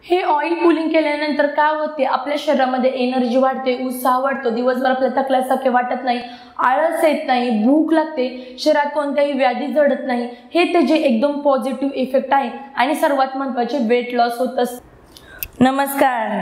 हे oil pulling केल्यानंतर काय होते, आपल्या शरीरामध्ये एनर्जी वाढते, उत्साह वाढतो, दिवसभर आपल्याला थकल्यासारखे वाटत नाही, आळस येत नाही, भूक लागते, शरीरात कोणत्याही व्याधी जडत नाही. हे त्याचे एकदम पॉझिटिव्ह इफेक्ट आहे. आणि सर्वात महत्त्वाचे वेट लॉस होत असते. नमस्कार,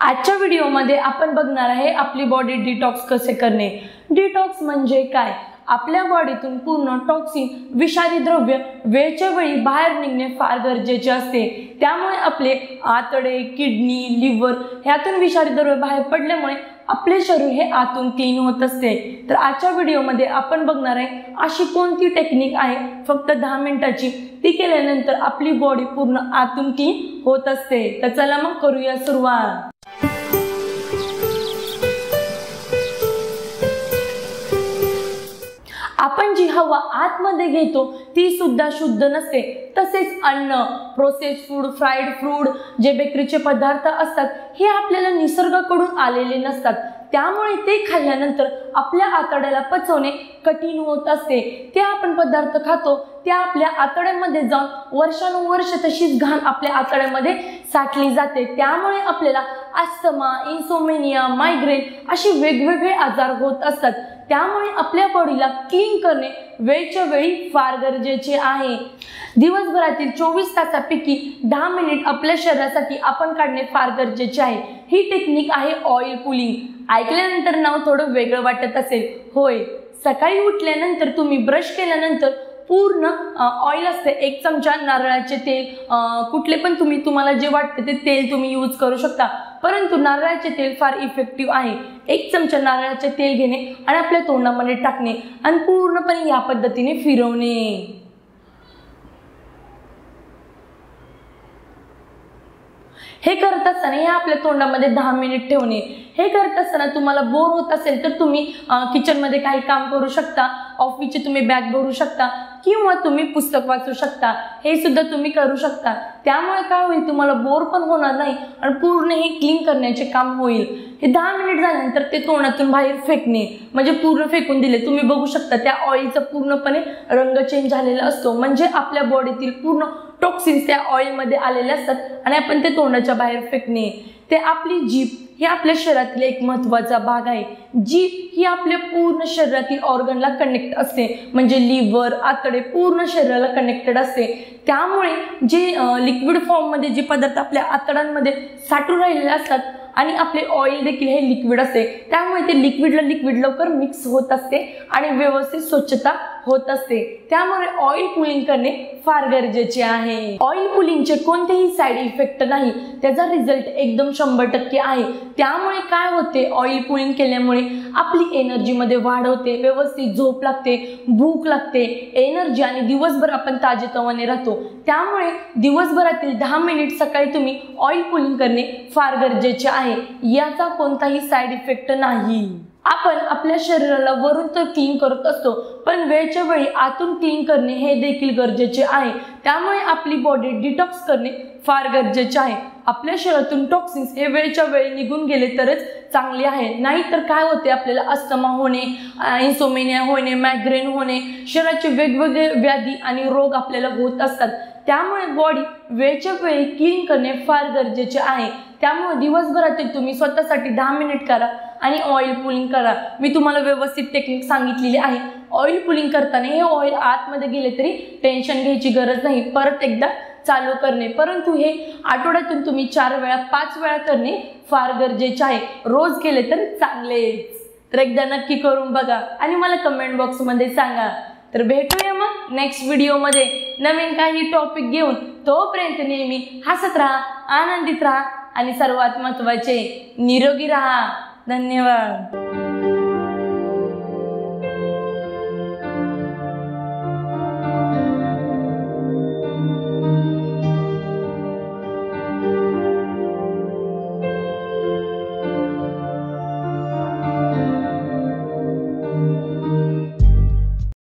आजच्या व्हिडिओमध्ये आपण बघणार आहे आपली बॉडी डिटॉक्स कसे करणे. डिटॉक्स म्हणजे काय? आपल्या बॉडीतून पूर्ण टॉक्सिन, विषारी द्रव्य वेळच्या वेळी बाहेर निघणे फार गरजेचे असते. त्यामुळे आपले आतडे, किडनी, लिव्हर ह्यातून विषारी द्रव्य बाहेर पडल्यामुळे आपले शरीर हे आतून क्लीन होत असते. तर आजच्या व्हिडिओमध्ये आपण बघणार आहे अशी कोणती टेक्निक आहे फक्त 10 मिनिटाची, ती केल्यानंतर आपली बॉडी पूर्ण आतून क्लीन होत असते. तर चला मग करूया सुरुवात. आपण जी हवा आतमध्ये घेतो ती सुद्धा शुद्ध नसते. तसेच अन्न, प्रोसेस फूड, फ्राईड फूड, जे बेकरीचे पदार्थ असतात हे आपल्याला निसर्गाकडून आलेले नसतात. त्यामुळे ते खाल्ल्यानंतर आपल्या आतड्याला पचवणे कठीण होत असते. ते आपण पदार्थ खातो त्या आपल्या आतड्यामध्ये जाऊन वर्षानुवर्ष तशीच घाण आपल्या आतड्यामध्ये साठली जाते. त्यामुळे आपल्याला अस्थमा, इन्सोमेनिया, मायग्रेन असे वेगवेगळे आजार होत असतात. त्यामुळे आपल्या बॉडीला क्लीन करणे वेळच्या वेळी फार गरजेचे आहे. दिवसभरातील 24 तासापैकी 10 मिनिट आपल्या शरीरासाठी आपण काढणे फार गरजेचे आहे. ही टेक्निक आहे ऑइल पुलिंग. ऐकल्यानंतर नाव थोडं वेगळं वाटत असेल, होय. सकाळी उठल्यानंतर तुम्ही ब्रश केल्यानंतर पूर्ण ऑइल असते, 1 चमचा नारळाचे तेल, कुठले पण तुम्हाला जे वाटते ते तेल तुम्ही यूज करू शकता. परंतु नारळाचे तेल फार इफेक्टिव्ह आहे. 1 चमचा नारळाचे तेल घेणे आणि आपल्या तोंडामध्ये टाकणे आणि पूर्णपणे या पद्धतीने फिरवणे. हे करत असताना हे आपल्या तोंडामध्ये 10 मिनिट ठेवणे. हे करत असताना तुम्हाला बोर होत असेल तर तुम्ही किचनमध्ये काही काम करू शकता, ऑफिसची तुम्ही बॅग भरू शकता किंवा तुम्ही पुस्तक वाचू शकता. हे सुद्धा तुम्ही करू शकता. त्यामुळे काय होईल, तुम्हाला बोर पण होणार नाही आणि पूर्ण हे क्लीन करण्याचे काम होईल. हे 10 मिनिट झाल्यानंतर ते तोंडातून बाहेर फेकणे, म्हणजे पूर्ण फेकून दिले. तुम्ही बघू शकता त्या ऑइलचा पूर्णपणे रंग चेंज झालेला असतो, म्हणजे आपल्या बॉडीतील पूर्ण टॉक्सिन्स त्या ऑइलमध्ये आलेले असतात आणि आपण ते तोंडाच्या बाहेर फेकणे. ते आपली जीभ ही आपल्या शरीरातील एक महत्त्वाचा भाग आहे. जीभ ही आपल्या पूर्ण शरीरातील ऑर्गनला कनेक्ट असते, म्हणजे लिव्हर, आतडे पूर्ण शरीराला कनेक्टेड असते. त्यामुळे जे लिक्विड फॉर्ममध्ये जे पदार्थ आपल्या आतड्यांमध्ये साठून राहिलेले असतात आणि आपले ऑइल देखील हे लिक्विड असते, त्यामुळे ते लिक्विड लवकर मिक्स होत असते आणि व्यवस्थित स्वच्छता होत असते. त्यामुळे ऑइल पुलिंग करणे फार गरजेचे आहे. ऑइल पुलिंगचे कोणतेही साईड इफेक्ट नाही, त्याचा रिझल्ट एकदम 100% आहे. त्यामुळे काय होते, ऑइल पुलिंग केल्यामुळे आपली एनर्जीमध्ये वाढ होते, व्यवस्थित झोप लागते, भूक लागते, एनर्जी, आणि दिवसभर आपण ताजेतवाने राहतो. त्यामुळे दिवसभरातील 10 मिनिट सकाळी तुम्ही ऑइल पुलिंग करणे फार गरजेचे आहे. याचा कोणताही साईड इफेक्ट नाही. आपण आपल्या शरीराला वरून तर क्लीन करत असतो, पण वेळच्या वेळी आतून क्लीन करणे हे देखील गरजेचे आहे. त्यामुळे आपली बॉडी डिटॉक्स करणे फार गरजेचे आहे. आपल्या शरीरातून टॉक्सिन्स हे वेळच्या वेळी निघून गेले तरच चांगले आहे. नाहीतर काय होते, आपल्याला अस्थमा होणे, इन्सोमेनिया होणे, मायग्रेन होणे, शरीराचे वेगवेगळे व्याधी आणि रोग आपल्याला होत असतात. त्यामुळे बॉडी वेळच्या वेळी क्लीन करणे फार गरजेचे आहे. त्यामुळे दिवसभरातील तुम्ही स्वतःसाठी 10 मिनिट करा आणि ऑइल पुलिंग करा. मी तुम्हाला व्यवस्थित टेक्निक सांगितलेली आहे. ऑइल पुलिंग करताना हे ऑइल आतमध्ये गेले तरी टेन्शन घ्यायची गरज नाही, परत एकदा चालू करणे. परंतु हे आठवड्यातून तुम्ही 4 वेळा 5 वेळा करणे फार गरजेचे आहे. रोज केले तर चांगलेच. तर एकदा नक्की करून बघा आणि मला कमेंट बॉक्समध्ये सांगा. तर भेटूया मग नेक्स्ट व्हिडिओमध्ये नवीन काही टॉपिक घेऊन. तोपर्यंत नेहमी हसत राहा, आनंदित राहा आणि सर्वात महत्त्वाचे निरोगी राहा. धन्यवाद.